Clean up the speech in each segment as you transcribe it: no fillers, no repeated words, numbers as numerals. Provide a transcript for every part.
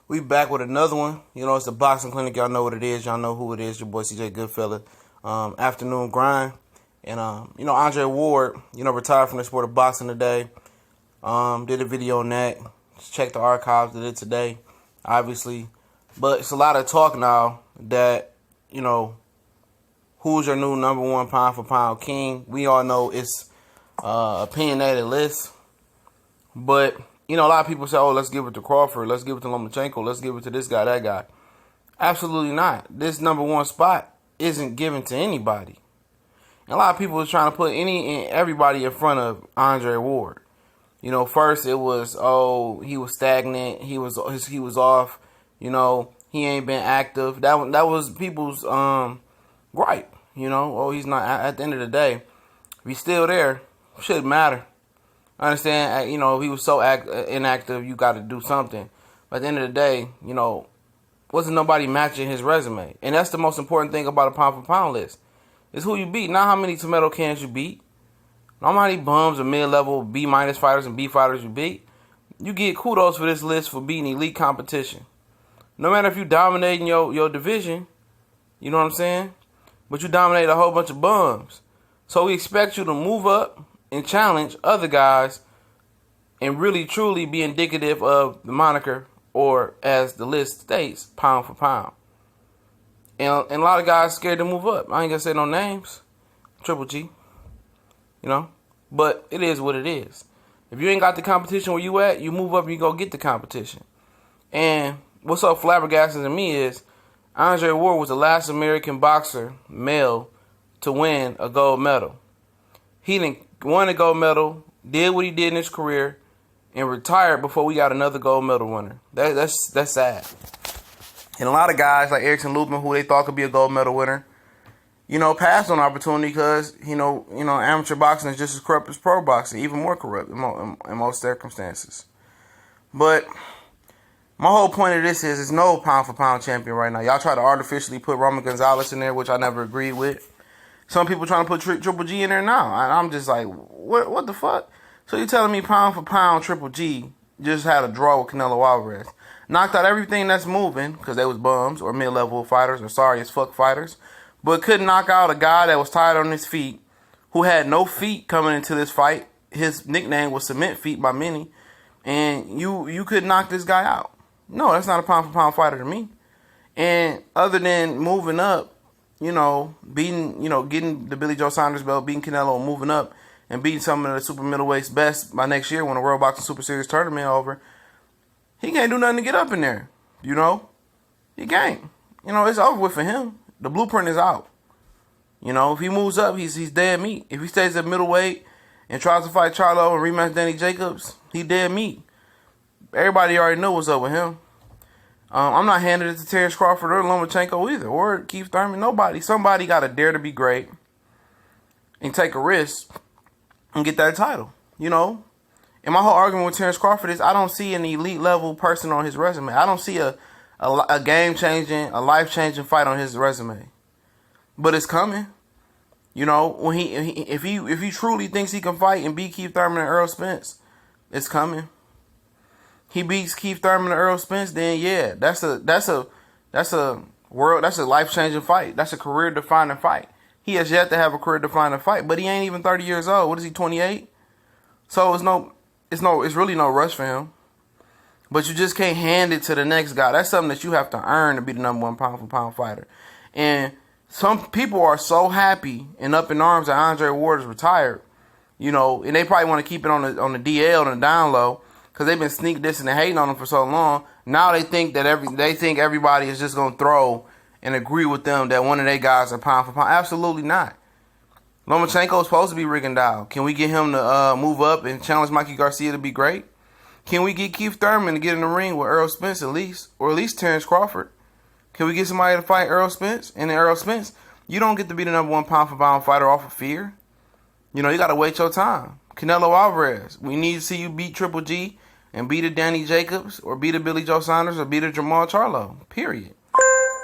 We back with another one. You know, it's the boxing clinic. Y'all know what it is. Y'all know who it is. Your boy CJ Goodfella. Afternoon grind. And Andre Ward, retired from the sport of boxing today. Did a video on that. Just check the archives. Did it today, obviously. But it's a lot of talk now that, who's your new number one pound for pound king. We all know it's opinionated list. But a lot of people say, oh, let's give it to Crawford. Let's give it to Lomachenko. Let's give it to this guy, that guy. Absolutely not. This number one spot isn't given to anybody. And a lot of people are trying to put everybody in front of Andre Ward. First it was, he was stagnant. He was off. He ain't been active. That was people's gripe. He's not. At the end of the day, if he's still there, shouldn't matter. I understand, if he was so inactive, you got to do something. But at the end of the day, wasn't nobody matching his resume. And that's the most important thing about a pound-for-pound list. Is who you beat, not how many tomato cans you beat. Not how many bums or mid-level B-minus fighters and B fighters you beat. You get kudos for this list for beating elite competition. No matter if you dominating your division, you know what I'm saying? But you dominate a whole bunch of bums. So we expect you to move up and challenge other guys and really truly be indicative of the moniker, or as the list states, pound for pound. And a lot of guys scared to move up. I ain't gonna say no names. Triple G. But it is what it is. If you ain't got the competition where you at, you move up and you go get the competition. And what's so flabbergasting to me is Andre Ward was the last American boxer, male, to win a gold medal. He didn't won a gold medal, did what he did in his career, and retired before we got another gold medal winner. That's sad. And a lot of guys like Erickson Lubin, who they thought could be a gold medal winner, passed on opportunity because, amateur boxing is just as corrupt as pro boxing, even more corrupt in most circumstances. But my whole point of this is, there's no pound-for-pound champion right now. Y'all try to artificially put Roman Gonzalez in there, which I never agreed with. Some people trying to put Triple G in there now. And I'm just like, what the fuck? So you telling me pound-for-pound Triple G just had a draw with Canelo Alvarez. Knocked out everything that's moving, because they was bums or mid-level fighters or sorry as fuck fighters. But couldn't knock out a guy that was tired on his feet, who had no feet coming into this fight. His nickname was Cement Feet by many. And you couldn't knock this guy out. No, that's not a pound-for-pound fighter to me. And other than moving up, beating, getting the Billy Joe Saunders belt, beating Canelo, moving up, and beating some of the super middleweights best by next year when the World Boxing Super Series tournament over, he can't do nothing to get up in there. He can't. It's over with for him. The blueprint is out. If he moves up, he's dead meat. If he stays at middleweight and tries to fight Charlo and rematch Danny Jacobs, he dead meat. Everybody already knew what's up with him. I'm not handing it to Terrence Crawford or Lomachenko either, or Keith Thurman. Nobody. Somebody got to dare to be great and take a risk and get that title. And my whole argument with Terrence Crawford is I don't see an elite level person on his resume. I don't see a game changing, a life changing fight on his resume. But it's coming. When if he truly thinks he can fight and beat Keith Thurman and Earl Spence, it's coming. He beats Keith Thurman and Earl Spence, then yeah, that's a life changing fight. That's a career defining fight. He has yet to have a career defining fight, but he ain't even 30 years old. What is he, 28? So it's really no rush for him. But you just can't hand it to the next guy. That's something that you have to earn to be the number one pound for pound fighter. And some people are so happy and up in arms that Andre Ward is retired, and they probably want to keep it on the DL and the down low, because they've been sneak dissing and hating on him for so long. Now they think that everybody is just gonna throw and agree with them that one of their guys are pound for pound. Absolutely not. Lomachenko is supposed to be Rigondeaux. Can we get him to move up and challenge Mikey Garcia to be great? Can we get Keith Thurman to get in the ring with Earl Spence at least, or at least Terrence Crawford? Can we get somebody to fight Earl Spence? And then Earl Spence, you don't get to be the number one pound for pound fighter off of fear. You gotta wait your time. Canelo Alvarez, we need to see you beat Triple G and beat a Danny Jacobs, or beat a Billy Joe Saunders, or beat a Jamal Charlo. Period.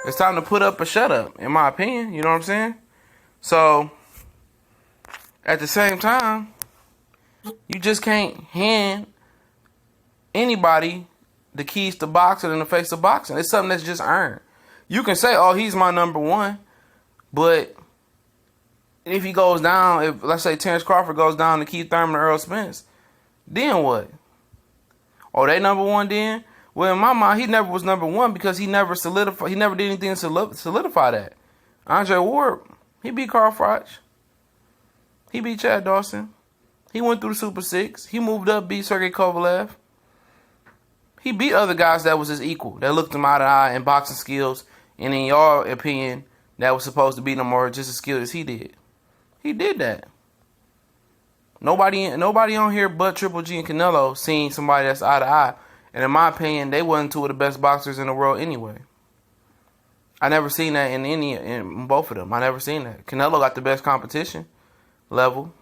It's time to put up or shut up, in my opinion. You know what I'm saying? So, at the same time, you just can't hand anybody the keys to boxing and the face of boxing. It's something that's just earned. You can say, oh, he's my number one, but if he goes down, if let's say Terrence Crawford goes down to Keith Thurman or Earl Spence, then what? Oh, they number one then? Well, in my mind, he never was number one because he never solidified. He never did anything to solidify that. Andre Ward, he beat Carl Froch. He beat Chad Dawson. He went through the Super Six. He moved up, beat Sergey Kovalev. He beat other guys that was his equal, that looked him eye to eye in boxing skills, and in your opinion, that was supposed to beat him or just as skilled as he did. He did that. Nobody on here but Triple G and Canelo seen somebody that's eye to eye. And in my opinion, they wasn't two of the best boxers in the world anyway. I never seen that in both of them. I never seen that. Canelo got the best competition level.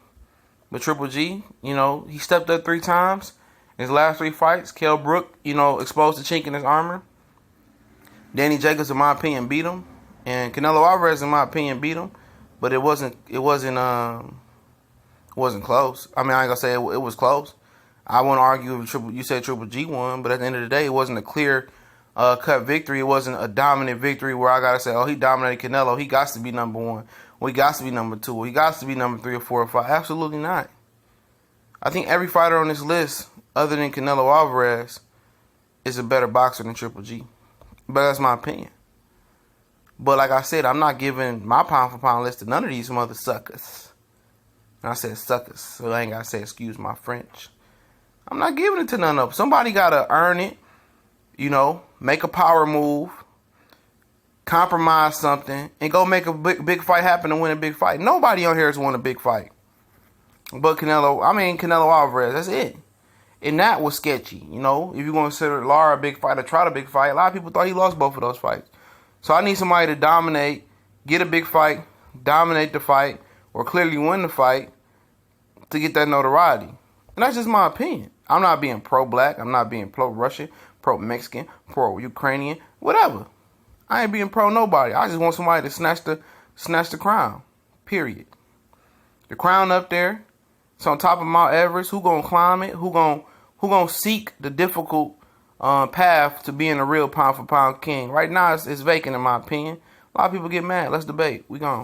But Triple G, he stepped up 3 times in his last 3 fights. Kell Brook, exposed the chink in his armor. Danny Jacobs, in my opinion, beat him. And Canelo Alvarez, in my opinion, beat him. But it wasn't close. I mean, I ain't gonna say it was close. I won't argue with you said Triple G won, but at the end of the day, it wasn't a clear cut victory. It wasn't a dominant victory where I gotta say, oh, he dominated Canelo. He got to be number one. Well, he got to be number 2. Well, he got to be number 3 or 4 or 5. Absolutely not. I think every fighter on this list, other than Canelo Alvarez, is a better boxer than Triple G. But that's my opinion. But like I said, I'm not giving my pound for pound list to none of these mother suckers. And I said suckers, so I ain't gotta say excuse my French. I'm not giving it to none of them. Somebody gotta earn it, make a power move, compromise something, and go make a big fight happen and win a big fight. Nobody on here has won a big fight. But Canelo Alvarez, that's it. And that was sketchy, If you're going to consider Lara a big fight or try a big fight, a lot of people thought he lost both of those fights. So I need somebody to dominate, get a big fight, dominate the fight, or clearly win the fight to get that notoriety. And that's just my opinion. I'm not being pro-black. I'm not being pro-Russian, pro-Mexican, pro-Ukrainian, whatever. I ain't being pro-nobody. I just want somebody to snatch the crown, period. The crown up there, it's on top of Mount Everest. Who gonna climb it? Who gonna seek the difficult path to being a real pound for pound king? Right now, it's vacant in my opinion. A lot of people get mad. Let's debate. We gone.